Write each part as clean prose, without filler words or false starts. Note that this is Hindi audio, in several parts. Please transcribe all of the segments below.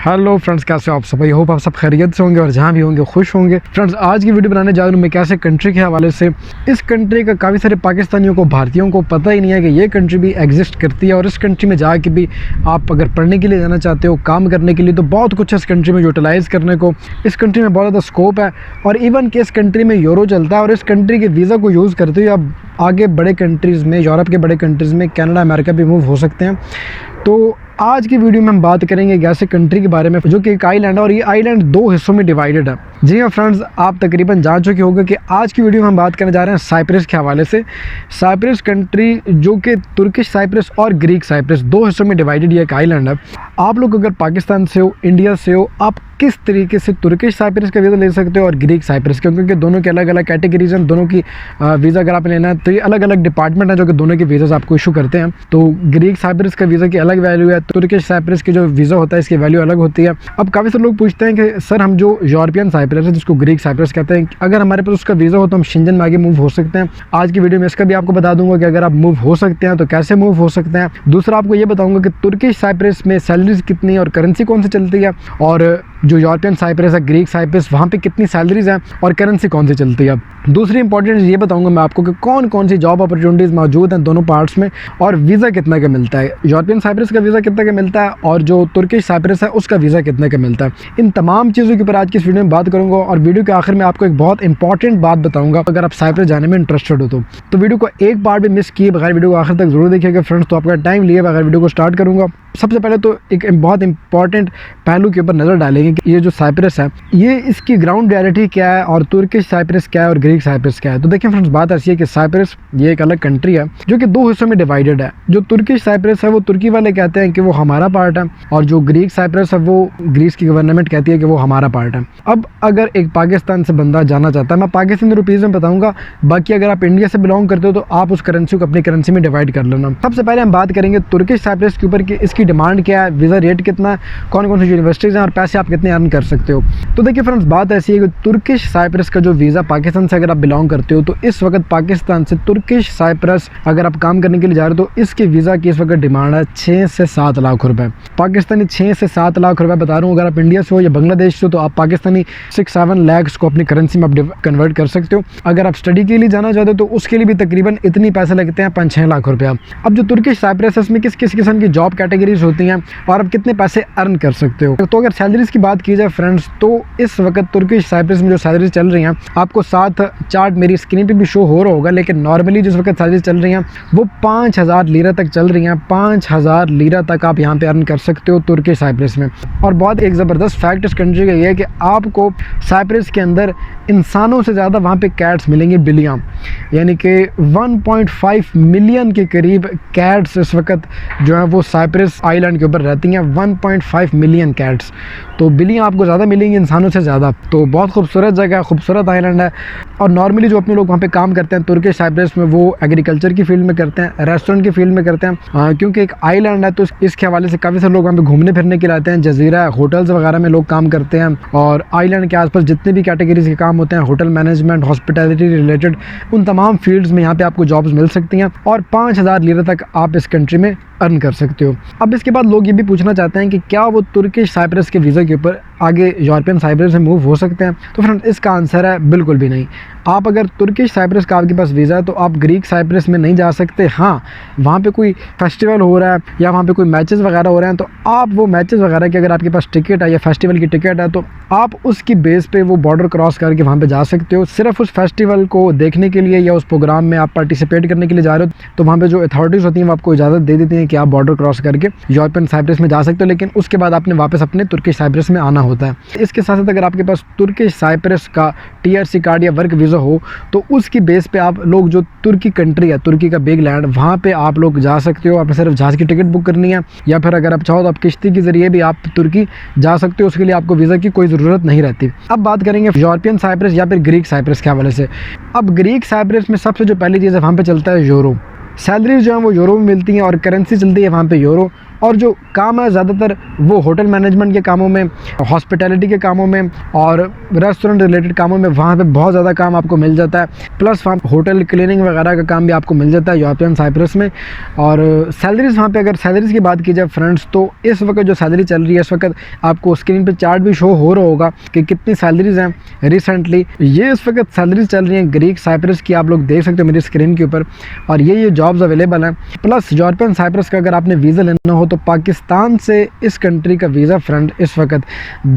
हेलो फ्रेंड्स, कैसे हो आप सब? आई होप आप सब खैरियत से होंगे और जहाँ भी होंगे खुश होंगे। फ्रेंड्स, आज की वीडियो बनाने जा रहा हूँ मैं कैसे कंट्री के हवाले से। इस कंट्री का काफ़ी सारे पाकिस्तानियों को, भारतीयों को पता ही नहीं है कि ये कंट्री भी एग्जिस्ट करती है। और इस कंट्री में जाके भी आप अगर पढ़ने के लिए जाना चाहते हो, काम करने के लिए, तो बहुत कुछ है इस कंट्री में यूटिलाइज़ करने को। इस कंट्री में बहुत ज़्यादा स्कोप है और इवन कि इस कंट्री में यूरो चलता है। और इस कंट्री के वीज़ा को यूज़ करते हुए आप आगे बड़े कंट्रीज़ में, यूरोप के बड़े कंट्रीज़ में, कनाडा, अमेरिका भी मूव हो सकते हैं। तो आज की वीडियो में हम बात करेंगे एक ऐसे कंट्री के बारे में जो कि एक आइलैंड है और ये आइलैंड दो हिस्सों में डिवाइडेड है। जी हाँ फ्रेंड्स, आप तकरीबन जान चुके होंगे कि आज की वीडियो में हम बात करने जा रहे हैं साइप्रस के हवाले से। साइप्रस कंट्री जो कि तुर्किश साइप्रस और ग्रीक साइप्रस, दो हिस्सों में डिवाइडेड ये एक आइलैंड है। आप लोग अगर पाकिस्तान से हो, इंडिया से हो, आप किस तरीके से तुर्किश साइप्रस का वीज़ा ले सकते हो और ग्रीक साइप्रस का, क्योंकि दोनों के अलग अलग कैटेगरीज हैं। दोनों की वीज़ा अगर आप लेना है तो ये अलग अलग डिपार्टमेंट है जो कि दोनों के वीज़ा आपको इशू करते हैं। तो ग्रीक साइप्रस का वीज़ा की अलग वैल्यू है, तुर्किश साइप्रस की जो वीज़ा होता है इसकी वैल्यू अलग होती है। अब काफ़ी सारे लोग पूछते हैं कि सर, हम जो यूरोपियन साइप्रस है जिसको ग्रीक साइप्रस कहते हैं, अगर हमारे पास उसका वीज़ा हो तो हम शेंजन में आगे मूव हो सकते हैं। आज की वीडियो में इसका भी आपको बता दूंगा कि अगर आप मूव हो सकते हैं तो कैसे मूव हो सकते हैं। दूसरा आपको ये बताऊंगा कि तुर्किश साइप्रस में सैलरीज कितनी है और करेंसी कौन सी चलती है, और जो यूरोपियन साइप्रस है, ग्रीक साइप्रस, वहाँ पे कितनी सैलरीज हैं और करेंसी कौन सी चलती है। दूसरी इंपॉर्टेंट ये बताऊंगा मैं आपको कि कौन कौन सी जॉब अपॉर्चुनिटीज़ मौजूद हैं दोनों पार्ट्स में और वीज़ा कितना का मिलता है। यूरोपियन साइप्रस का वीज़ा कितना का मिलता है और जो तुर्किश साइप्रस है उसका वीज़ा कितने का मिलता है। इन तमाम चीज़ों के ऊपर आज की इस वीडियो में बात करूँगा और वीडियो के आखिर में आपको एक बहुत इंपॉर्टेंट बात बताऊँगा। अगर आप साइप्रस जाने में इंटरेस्टेड हो तो वीडियो को एक बार भी मिस किए बगैर वीडियो को आखिर तक जरूर देखिएगा फ्रेंड्स। तो आपका टाइम लिए बगैर वीडियो को स्टार्ट करूँगा। सबसे पहले तो एक बहुत इंपॉर्टेंट पहलू के ऊपर नज़र डालेंगे कि ये जो साइप्रस है ये इसकी ग्राउंड रियलिटी क्या है और तुर्किश साइप्रस क्या है और ग्रीक साइप्रस क्या है। तो देखिए फ्रेंड्स, बात ऐसी है कि साइप्रस ये एक अलग कंट्री है जो कि दो हिस्सों में डिवाइडेड है। जो तुर्किश साइप्रस है वो तुर्की वाले कहते हैं कि वो हमारा पार्ट है, और जो ग्रीक साइप्रस है वो ग्रीस की गवर्नमेंट कहती है कि वो हमारा पार्ट है। अब अगर एक पाकिस्तान से बंदा जाना चाहता है, मैं पाकिस्तानी रुपीज़ में बताऊँगा, बाकी अगर आप इंडिया से बिलोंग करते हो तो आप उस करेंसी को अपनी करेंसी में डिवाइड कर लेना। सबसे पहले हम बात करेंगे तुर्किश साइप्रस के ऊपर कि इसकी डिमांड क्या है, वीज़ा रेट कितना है, कौन कौन सी यूनिवर्सिटीज़ हैं और पैसे आप कितने अर्न कर सकते हो। तो देखिए फ्रेंड्स, बात ऐसी है कि तुर्किश साइप्रस का जो वीज़ा, पाकिस्तान से अगर आप बिलोंग करते हो तो इस वक्त पाकिस्तान से तुर्किश साइप्रस अगर आप काम करने के लिए जा रहे हो तो इसके वीज़ा की इस वक्त डिमांड है 6 से 7 लाख रुपए पाकिस्तानी। 6 से 7 लाख रुपए बता रहा हूँ। अगर आप इंडिया से हो या बांग्लादेश से हो तो आप पाकिस्तानी 6-7 लाख को अपनी करेंसी में आप कन्वर्ट कर सकते हो। अगर आप स्टडी के लिए जाना चाहते हो तो उसके लिए भी तकरीबन इतनी पैसे लगते हैं, 5-6 लाख रुपया। अब जो तुर्किश साइप्रस है इसमें किस किस किस्म की जॉब कैटेगरीज होती हैं और आप कितने पैसे अर्न कर सकते हो। तो अगर सैलरीज की बात की जाए फ्रेंड्स, तो इस वक्त तुर्किश साइप्रस में जो सैलरीज चल रही हैं, आपको साथ चार्ट मेरी स्क्रीन पे भी शो हो रहा होगा, लेकिन नॉर्मली जिस वक्त सैलरीज चल रही हैं वो 5,000 लीरा तक चल रही हैं। 5,000 लीरा तक आप यहाँ पे अर्न कर सकते हो तुर्किश साइप्रस में। और बहुत एक ज़बरदस्त फैक्ट इस कंट्री का ये है कि आपको साइप्रस के अंदर इंसानों से ज़्यादा वहाँ पे कैट्स मिलेंगे, बिल्लियाँ, यानी कि 1.5 मिलियन के करीब कैट्स इस वक्त जो है वो साइप्रस आइलैंड के ऊपर रहती हैं। 1.5 मिलियन कैट्स, तो बिल्लियाँ आपको ज़्यादा मिलेंगी इंसानों से ज़्यादा। तो बहुत खूबसूरत जगह, खूबसूरत आइलैंड है। और नॉर्मली जो अपने लोग वहाँ पे काम करते हैं तुर्किश साइप्रस में, वो एग्रीकल्चर की फील्ड में करते हैं, रेस्टोरेंट की फील्ड में करते हैं। क्योंकि एक आइलैंड है तो इसके हवाले से काफ़ी सारे लोग वहाँ पे घूमने फिरने के लिए आते हैं। जजीरा, होटल्स वगैरह में लोग काम करते हैं। और आइलैंड के आसपास जितने भी कैटेगरीज के काम होते हैं, होटल मैनेजमेंट, हॉस्पिटैलिटी रिलेटेड, उन तमाम फील्ड्स में यहाँ पे आपको जॉब्स मिल सकती हैं। और 5,000 लीरा तक आप इस कंट्री में अर्न कर सकते हो। अब इसके बाद लोग ये भी पूछना चाहते हैं कि क्या वो तुर्किश साइप्रस के वीज़ा के ऊपर आगे यूरोपियन साइप्रस में मूव हो सकते हैं। तो फ्रेंड्स, इसका आंसर है बिल्कुल भी नहीं। आप अगर तुर्किश साइप्रस का आपके पास वीज़ा है तो आप ग्रीक साइप्रस में नहीं जा सकते। हाँ, वहाँ पे कोई फेस्टिवल हो रहा है या वहाँ पे कोई मैचेस वगैरह हो रहे हैं तो आप वो मैचेस वगैरह की अगर आपके पास टिकट है या फेस्टिवल की टिकट है तो आप उसकी बेस पे वो बॉर्डर क्रॉस करके वहाँ पे जा सकते हो। सिर्फ उस फेस्टिवल को देखने के लिए या उस प्रोग्राम में आप पार्टिसिपेट करने के लिए जा रहे हो तो वहाँ पे जो अथॉरिटीज़ होती हैं वो आपको इजाज़त दे देती हैं कि आप बॉर्डर क्रॉस करके यूरोपियन साइप्रस में जा सकते हो, लेकिन उसके बाद आपने वापस अपने तुर्किश साइप्रस में आना होता है। इसके साथ साथ अगर आपके पास तुर्किश साइप्रस का TRC कार्ड या वर्क वीज़ा हो तो उसकी बेस पे आप लोग जो तुर्की कंट्री है, तुर्की का बिग लैंड, वहाँ पे आप लोग जा सकते हो। आपने सिर्फ जहाज़ की टिकट बुक करनी है या फिर अगर आप चाहो तो आप किश्ती के ज़रिए भी आप तुर्की जा सकते हो। उसके लिए आपको वीज़ा की कोई ज़रूरत नहीं रहती। अब बात करेंगे यूरोपियन साइप्रस या फिर ग्रीक साइप्रस के हवाले से। अब ग्रीक साइप्रस में सबसे जो पहली चीज़ है वहाँ पर चलता है यूरो। सैलरीज जो है वो यूरो में मिलती हैं और करेंसी चलती है वहाँ पे यूरो। और जो काम है ज़्यादातर वो होटल मैनेजमेंट के कामों में, हॉस्पिटैलिटी के कामों में और रेस्टोरेंट रिलेटेड कामों में वहाँ पे बहुत ज़्यादा काम आपको मिल जाता है। प्लस वहाँ होटल क्लीनिंग वगैरह का काम भी आपको मिल जाता है यूरोपियन साइप्रस में। और सैलरीज़ वहाँ पे, अगर सैलरीज़ की बात की जाए फ्रेंड्स, तो इस वक्त जो सैलरी चल रही है, इस वक्त आपको स्क्रीन पे चार्ट भी शो हो रहा होगा कि कितनी सैलरीज़ हैं रिसेंटली। ये इस वक्त सैलरीज चल रही हैं ग्रीक साइप्रस की, आप लोग देख सकते हो मेरी स्क्रीन के ऊपर। और ये जॉब्स अवेलेबल हैं। प्लस यूरोपियन साइप्रस का अगर आपने वीज़ा लेना हो तो पाकिस्तान से इस कंट्री का वीज़ा फ्रेंड इस वक्त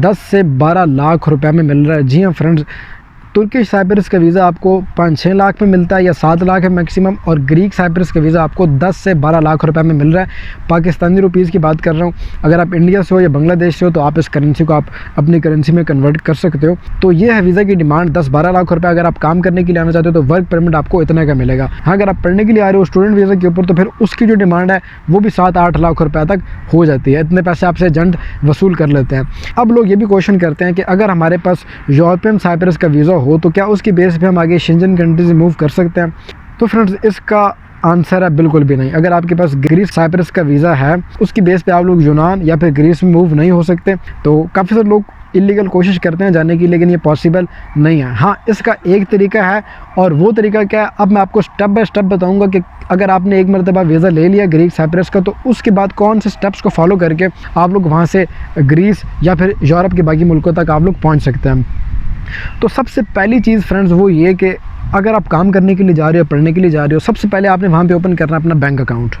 10 से 12 लाख रुपए में मिल रहा है। जी हाँ फ्रेंड्स, तुर्किश साइप्रस का वीज़ा आपको 5-6 लाख में मिलता है या 7 लाख है मैक्सिमम, और ग्रीक साइप्रस का वीज़ा आपको 10 से 12 लाख रुपए में मिल रहा है। पाकिस्तानी रुपीज़ की बात कर रहा हूँ। अगर आप इंडिया से हो या बांग्लादेश से हो तो आप इस करेंसी को आप अपनी करेंसी में कन्वर्ट कर सकते हो। तो ये है वीज़ा की डिमांड, 10-12 लाख रुपये। अगर आप काम करने के लिए आना चाहते हो तो वर्क परमिट आपको इतने का मिलेगा। हाँ, अगर आप पढ़ने के लिए आ रहे हो स्टूडेंट वीज़ा के ऊपर तो फिर उसकी जो डिमांड है वो भी 7-8 लाख रुपये तक हो जाती है। इतने पैसे आपसे एजेंट वसूल कर लेते हैं। अब लोग ये भी क्वेश्चन करते हैं कि अगर हमारे पास यूरोपियन साइप्रस का वीज़ा हो तो क्या उसकी बेस पे हम आगे शेंजन कंट्रीज में मूव कर सकते हैं? तो फ्रेंड्स इसका आंसर है बिल्कुल भी नहीं। अगर आपके पास ग्रीस साइप्रस का वीज़ा है, उसकी बेस पे आप लोग यूनान या फिर ग्रीस में मूव नहीं हो सकते। तो काफ़ी सारे लोग इलीगल कोशिश करते हैं जाने की, लेकिन ये पॉसिबल नहीं है। हाँ, इसका एक तरीका है, और वो तरीका क्या है अब मैं आपको स्टेप बाय स्टेप बताऊंगा कि अगर आपने एक मरतबा वीज़ा ले लिया ग्रीक साइप्रस का तो उसके बाद कौन से स्टेप्स को फॉलो करके आप लोग वहाँ से ग्रीस या फिर यूरोप के बाकी मुल्कों तक आप लोग पहुँच सकते हैं। तो सबसे पहली चीज़ फ्रेंड्स वो ये कि अगर आप काम करने के लिए जा रहे हो, पढ़ने के लिए जा रहे हो, सबसे पहले आपने वहाँ पे ओपन करना है अपना bank account.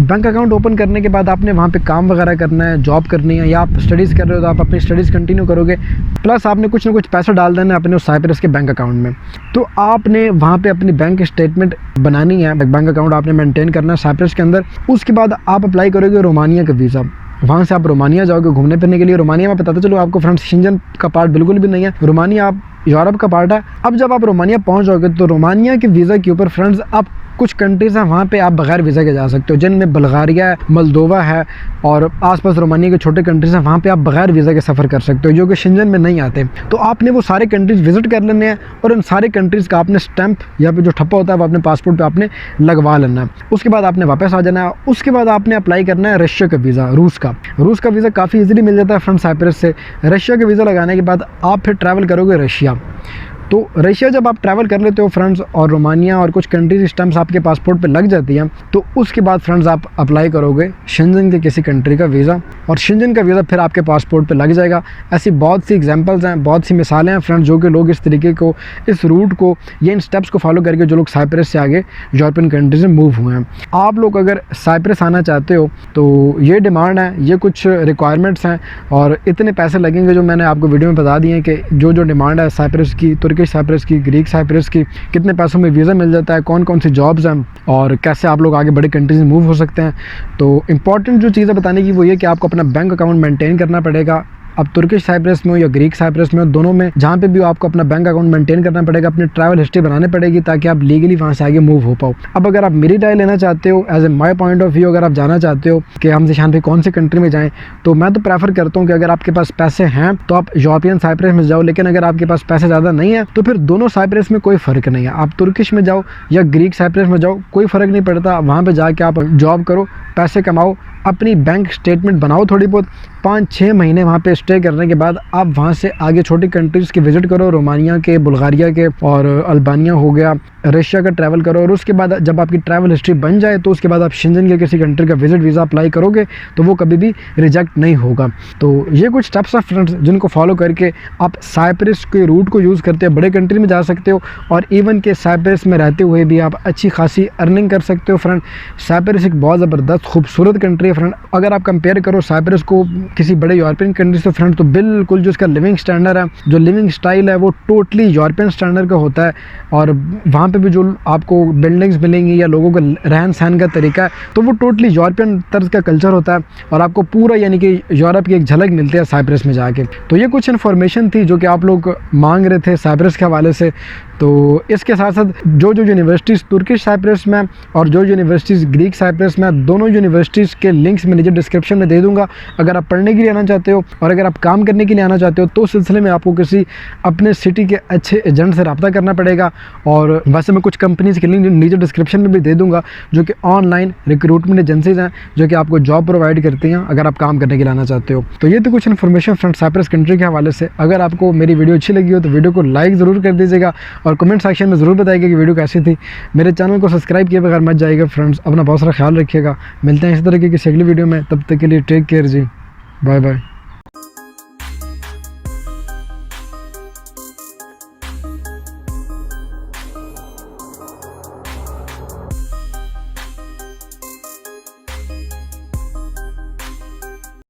Bank account open करने के बाद आपने वहाँ पे काम वगैरह करना है, जॉब करनी है, या आप स्टडीज़ कर रहे हो तो आप अपनी स्टडीज़ कंटिन्यू करोगे। प्लस आपने कुछ ना कुछ पैसा डाल देना है अपने उस साइप्रस के बैंक अकाउंट में। तो आपने वहाँ पे अपनी बैंक स्टेटमेंट बनानी है, बैंक अकाउंट आपने मेंटेन करना है साइप्रस के अंदर। उसके बाद आप अप्लाई करोगे रोमानिया का वीज़ा। वहाँ से आप रोमानिया जाओगे घूमने फिरने के लिए। रोमानिया में बताते चलो आपको फ्रेंड्स, शेंजन का पार्ट बिल्कुल भी नहीं है, रोमानिया आप यूरोप का पार्ट है। अब जब आप रोमानिया पहुँच जाओगे तो रोमानिया के वीज़ा के ऊपर फ्रेंड्स आप कुछ कंट्रीज़ हैं वहाँ पे आप बगैर वीज़ा के जा सकते हो, जिनमें बल्गारिया है, मोल्दोवा है और आसपास रोमानिया के छोटे कंट्रीज़ हैं, वहाँ पे आप बगैर वीज़ा के सफ़र कर सकते हो जो कि शेंजन में नहीं आते। तो आपने वो सारे कंट्रीज़ विज़िट कर लेने हैं और उन सारे कंट्रीज़ का आपने स्टैंप या फिर जो ठप्पा होता है वो अपने पासपोर्ट पर आपने लगवा लेना है। उसके बाद आपने वापस आ जाना है। उसके बाद आपने अप्लाई करना है रशिया का वीज़ा, रूस का वीज़ा काफ़ी ईजिली मिल जाता है फ्रॉम साइप्रस से। रशिया का वीज़ा लगाने के बाद आप फिर ट्रैवल करोगे रशिया। तो रशिया जब आप ट्रैवल कर लेते हो फ्रेंड्स और रोमानिया और कुछ कंट्रीज स्टैम्प्स आपके पासपोर्ट पे लग जाती हैं, तो उसके बाद फ्रेंड्स आप अप्लाई करोगे शेंजन के किसी कंट्री का वीज़ा और शेंजन का वीज़ा फिर आपके पासपोर्ट पे लग जाएगा। ऐसी बहुत सी एग्जांपल्स हैं, बहुत सी मिसालें हैं फ्रेंड्स, जो कि लोग इस तरीके को, इस रूट को या इन स्टेप्स को फॉलो करके जो लोग साइप्रस से आगे यूरोपियन कंट्रीज में मूव हुए हैं। आप लोग अगर साइप्रस आना चाहते हो तो ये डिमांड है, ये कुछ रिक्वायरमेंट्स हैं और इतने पैसे लगेंगे जो मैंने आपको वीडियो में बता दिए हैं कि जो डिमांड है साइप्रस की, तुर्किश साइप्रस की, ग्रीक साइप्रस की, कितने पैसों में वीज़ा मिल जाता है, कौन कौन सी जॉब्स हैं और कैसे आप लोग आगे बड़े कंट्रीज में मूव हो सकते हैं। तो इंपॉर्टेंट जो चीज़ है बताने की वो ये कि आपको अपना बैंक अकाउंट मेंटेन करना पड़ेगा। अब तुर्किश साइप्रस में हो या ग्रीक साइप्रस में हो, दोनों में जहाँ पे भी हो आपको अपना बैंक अकाउंट मेंटेन करना पड़ेगा, अपनी ट्रैवल हिस्ट्री बनानी पड़ेगी ताकि आप लीगली वहाँ से आगे मूव हो पाओ। अब अगर आप मेरी राय लेना चाहते हो, as a my point of view, अगर आप जाना चाहते हो कि हम जिशान पे कौन सी कंट्री में जाएँ, तो मैं तो प्रेफर करता हूँ कि अगर आपके पास पैसे हैं तो आप यूरोपियन साइप्रस में जाओ, लेकिन अगर आपके पास पैसे ज़्यादा नहीं है तो फिर दोनों साइप्रस में कोई फ़र्क नहीं है। आप तुर्किश में जाओ या ग्रीक साइप्रस में जाओ, कोई फ़र्क नहीं पड़ता। वहाँ पर जाके आप जॉब करो, पैसे कमाओ, अपनी बैंक स्टेटमेंट बनाओ थोड़ी बहुत, 5-6 महीने वहाँ पे स्टे करने के बाद आप वहाँ से आगे छोटी कंट्रीज़ के विज़िट करो, रोमानिया के, बुल्गारिया के और अल्बानिया हो गया, रशिया का ट्रैवल करो। और उसके बाद जब आपकी ट्रैवल हिस्ट्री बन जाए तो उसके बाद आप शेंजन के किसी कंट्री का विज़िट वीज़ा अप्लाई करोगे तो वो कभी भी रिजेक्ट नहीं होगा। तो ये कुछ स्टेप्स हैं फ्रेंड्स जिनको फॉलो करके आप साइप्रस के रूट को यूज़ करते हो बड़े कंट्री में जा सकते हो और इवन के साइप्रस में रहते हुए भी आप अच्छी खासी अर्निंग कर सकते हो। फ्रेंड, साइप्रस एक बहुत ज़बरदस्त खूबसूरत कंट्री है फ्रेंड। अगर आप कंपेयर करो साइप्रस को किसी बड़े यूरोपियन कंट्री से फ्रेंड, तो बिल्कुल जो इसका लिविंग स्टैंडर्ड है, जो लिविंग स्टाइल है वो टोटली यूरोपियन स्टैंडर्ड का होता है। और वहाँ पे भी जो आपको बिल्डिंग्स मिलेंगी या लोगों का रहन सहन का तरीका है तो वो टोटली यूरोपियन तर्ज का कल्चर होता है और आपको पूरा यानी कि यूरोप की एक झलक मिलती है साइप्रस में जाके। तो ये कुछ इन्फॉर्मेशन थी जो कि आप लोग मांग रहे थे साइप्रस के हवाले से। तो इसके साथ साथ जो यूनिवर्सिटीज़ तुर्किश साइप्रस में और जो यूनिवर्सिटीज़ ग्रीक साइप्रस में, दोनों यूनिवर्सिटीज़ के लिंक्स मैं नीचे डिस्क्रिप्शन में दे दूँगा। अगर आप पढ़ने के लिए आना चाहते हो और अगर आप काम करने के लिए आना चाहते हो तो उस सिलसिले में आपको किसी अपने सिटी के अच्छे एजेंट से रब्ता करना पड़ेगा। और वैसे मैं कुछ कंपनीज़ के लिंक नीचे डिस्क्रिप्शन में भी दे दूँगा जो कि ऑनलाइन रिक्रूटमेंट एजेंसीज़ हैं जो कि आपको जॉब प्रोवाइड करती हैं अगर आप काम करने के लिए आना चाहते हो। तो ये तो कुछ इन्फॉर्मेशन फ्रेंड साइप्रस कंट्री के हवाले से। अगर आपको मेरी वीडियो अच्छी लगी हो तो वीडियो को लाइक ज़रूर कर दीजिएगा और कमेंट सेक्शन में ज़रूर बताइएगा कि वीडियो कैसी थी। मेरे चैनल को सब्सक्राइब किए बगैर मत जाइएगा फ्रेंड्स। अपना बहुत सारा ख्याल रखिएगा। मिलते हैं इस तरह की किसी अगली वीडियो में, तब तक के लिए टेक केयर जी, बाय बाय।